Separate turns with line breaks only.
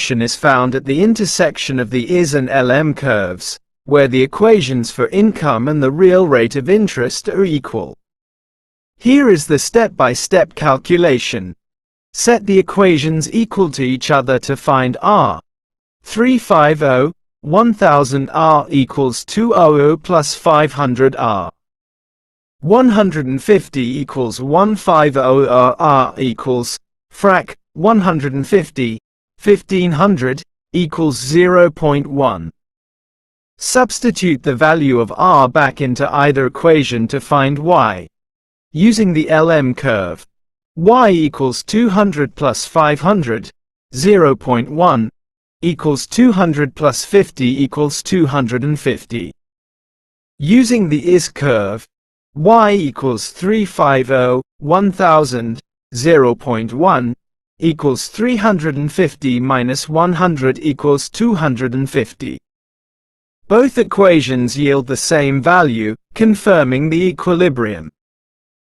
solution is found at the intersection of the IS and LM curves, where the equations for income and the real rate of interest are equal. Here is the step-by-step calculation. Set the equations equal to each other to find R. 350, 1000R equals 200 plus 500R. 150 equals 150R. R equals frac 150, 1500 equals 0.1. Substitute the value of R back into either equation to find Y. Using the LM curve, Y equals 200 plus 500, 0.1, equals 200 plus 50 equals 250. Using the IS curve, Y equals 350, 1000, 0.1, equals 350 minus 100 equals 250. Both equations yield the same value, confirming the equilibrium.